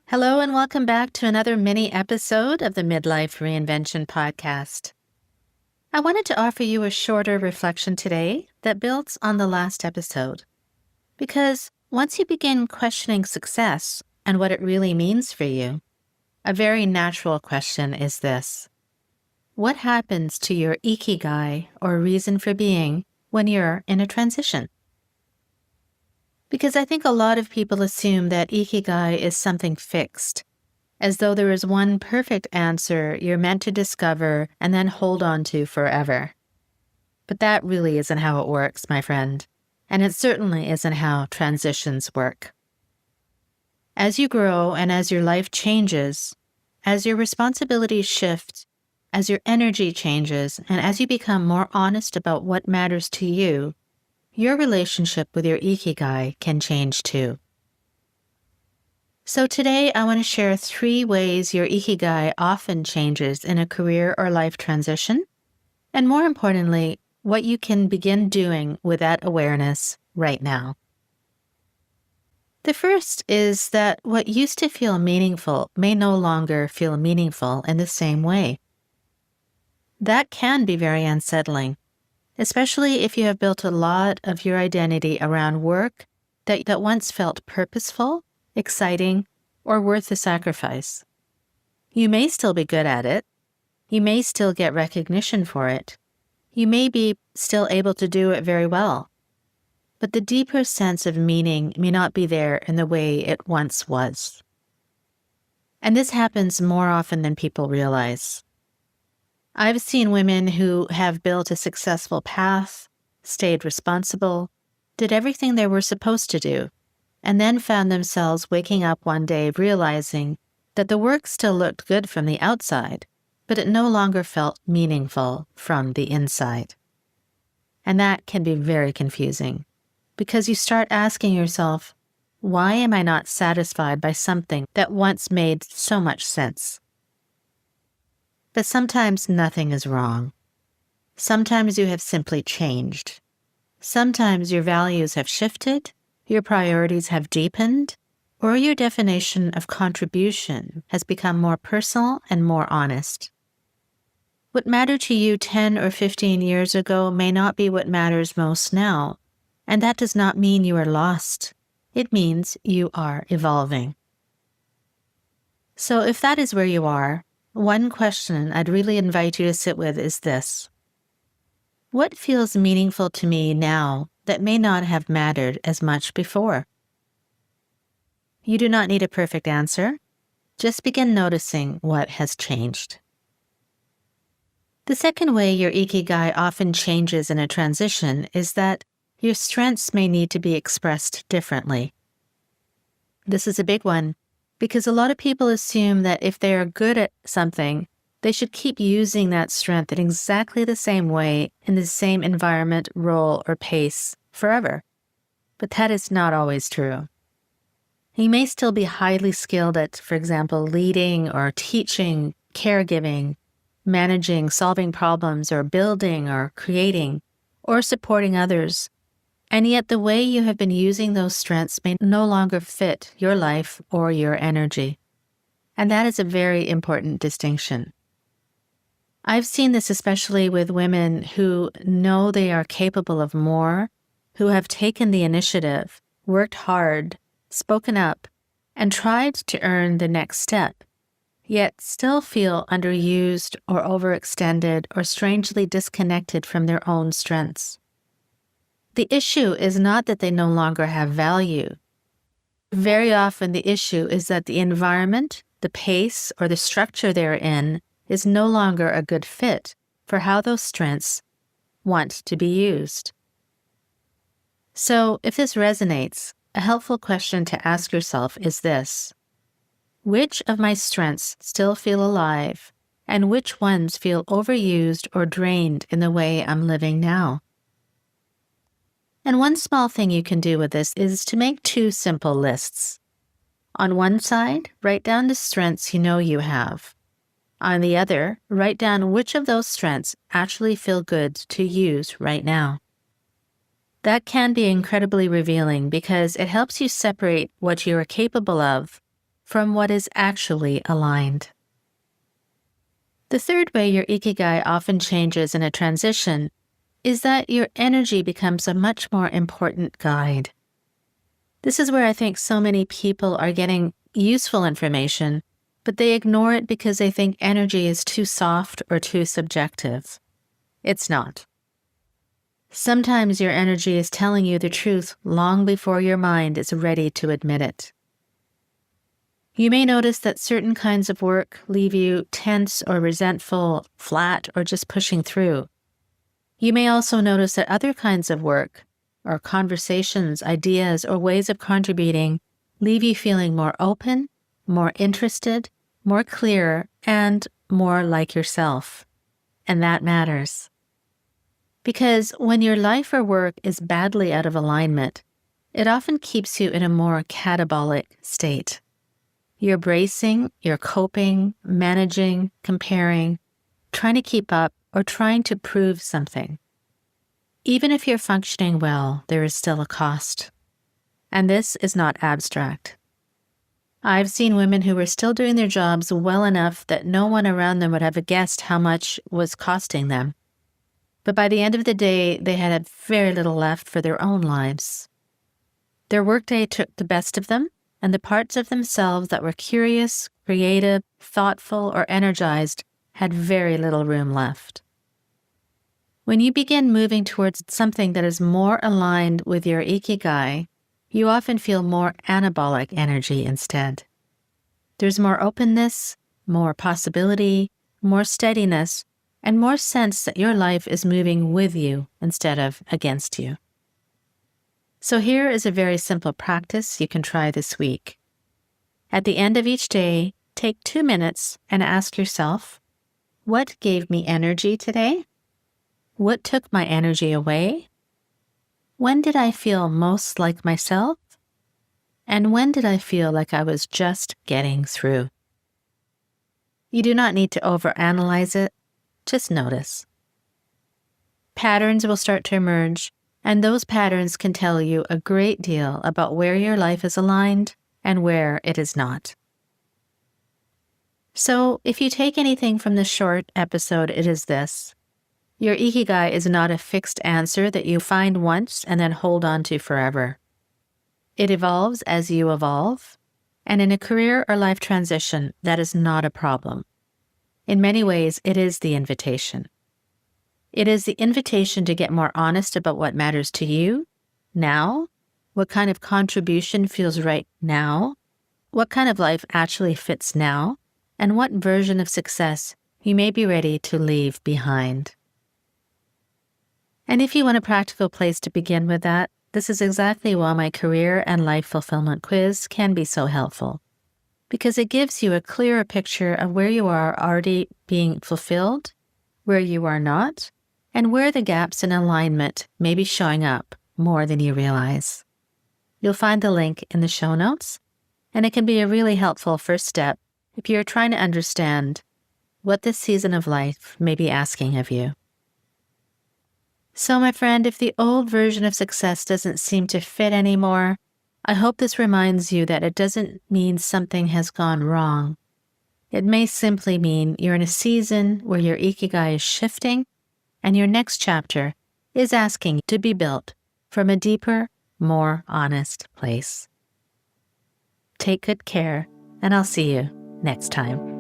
Hello, and welcome back to another mini episode of the Midlife Reinvention Podcast. I wanted to offer you a shorter reflection today that builds on the last episode. Because once you begin questioning success and what it really means for you, a very natural question is this: what happens to your Ikigai, or reason for being, when you're in a transition? Because I think a lot of people assume that Ikigai is something fixed, as though there is one perfect answer you're meant to discover and then hold on to forever. But that really isn't how it works, my friend, and it certainly isn't how transitions work. As you grow and as your life changes, as your responsibilities shift, as your energy changes, and as you become more honest about what matters to you, your relationship with your Ikigai can change too. So today I want to share 3 ways your Ikigai often changes in a career or life transition, and more importantly, what you can begin doing with that awareness right now. The first is that what used to feel meaningful may no longer feel meaningful in the same way. That can be very unsettling, especially if you have built a lot of your identity around work that once felt purposeful, exciting, or worth the sacrifice. You may still be good at it. You may still get recognition for it. You may be still able to do it very well. But the deeper sense of meaning may not be there in the way it once was. And this happens more often than people realize. I've seen women who have built a successful path, stayed responsible, did everything they were supposed to do, and then found themselves waking up one day realizing that the work still looked good from the outside, but it no longer felt meaningful from the inside. And that can be very confusing, because you start asking yourself, why am I not satisfied by something that once made so much sense? But sometimes nothing is wrong. Sometimes you have simply changed. Sometimes your values have shifted, your priorities have deepened, or your definition of contribution has become more personal and more honest. What mattered to you 10 or 15 years ago may not be what matters most now, and that does not mean you are lost. It means you are evolving. So if that is where you are, one question I'd really invite you to sit with is this: what feels meaningful to me now that may not have mattered as much before? You do not need a perfect answer. Just begin noticing what has changed. The second way your Ikigai often changes in a transition is that your strengths may need to be expressed differently. This is a big one, because a lot of people assume that if they are good at something, they should keep using that strength in exactly the same way, in the same environment, role, or pace forever. But that is not always true. You may still be highly skilled at, for example, leading or teaching, caregiving, managing, solving problems, or building or creating, or supporting others. And yet the way you have been using those strengths may no longer fit your life or your energy. And that is a very important distinction. I've seen this especially with women who know they are capable of more, who have taken the initiative, worked hard, spoken up, and tried to earn the next step, yet still feel underused or overextended or strangely disconnected from their own strengths. The issue is not that they no longer have value. Very often the issue is that the environment, the pace, or the structure they're in is no longer a good fit for how those strengths want to be used. So, if this resonates, a helpful question to ask yourself is this: which of my strengths still feel alive, and which ones feel overused or drained in the way I'm living now? And one small thing you can do with this is to make 2 simple lists. On one side, write down the strengths you know you have. On the other, write down which of those strengths actually feel good to use right now. That can be incredibly revealing because it helps you separate what you are capable of from what is actually aligned. The third way your Ikigai often changes in a transition is that your energy becomes a much more important guide. This is where I think so many people are getting useful information, but they ignore it because they think energy is too soft or too subjective. It's not. Sometimes your energy is telling you the truth long before your mind is ready to admit it. You may notice that certain kinds of work leave you tense or resentful, flat, or just pushing through. You may also notice that other kinds of work, or conversations, ideas, or ways of contributing leave you feeling more open, more interested, more clear, and more like yourself. And that matters. Because when your life or work is badly out of alignment, it often keeps you in a more catabolic state. You're bracing, you're coping, managing, comparing, trying to keep up, or trying to prove something. Even if you're functioning well, there is still a cost. And this is not abstract. I've seen women who were still doing their jobs well enough that no one around them would have guessed how much was costing them. But by the end of the day, they had very little left for their own lives. Their workday took the best of them, and the parts of themselves that were curious, creative, thoughtful, or energized had very little room left. When you begin moving towards something that is more aligned with your Ikigai, you often feel more anabolic energy instead. There's more openness, more possibility, more steadiness, and more sense that your life is moving with you instead of against you. So here is a very simple practice you can try this week. At the end of each day, take 2 minutes and ask yourself, what gave me energy today? What took my energy away? When did I feel most like myself? And when did I feel like I was just getting through? You do not need to overanalyze it, just notice. Patterns will start to emerge, and those patterns can tell you a great deal about where your life is aligned and where it is not. So, if you take anything from this short episode, it is this. Your Ikigai is not a fixed answer that you find once and then hold on to forever. It evolves as you evolve, and in a career or life transition, that is not a problem. In many ways, it is the invitation. It is the invitation to get more honest about what matters to you now, what kind of contribution feels right now, what kind of life actually fits now, and what version of success you may be ready to leave behind. And if you want a practical place to begin with that, this is exactly why my career and life fulfillment quiz can be so helpful, because it gives you a clearer picture of where you are already being fulfilled, where you are not, and where the gaps in alignment may be showing up more than you realize. You'll find the link in the show notes, and it can be a really helpful first step if you're trying to understand what this season of life may be asking of you. So, my friend, if the old version of success doesn't seem to fit anymore, I hope this reminds you that it doesn't mean something has gone wrong. It may simply mean you're in a season where your Ikigai is shifting, and your next chapter is asking to be built from a deeper, more honest place. Take good care, and I'll see you next time.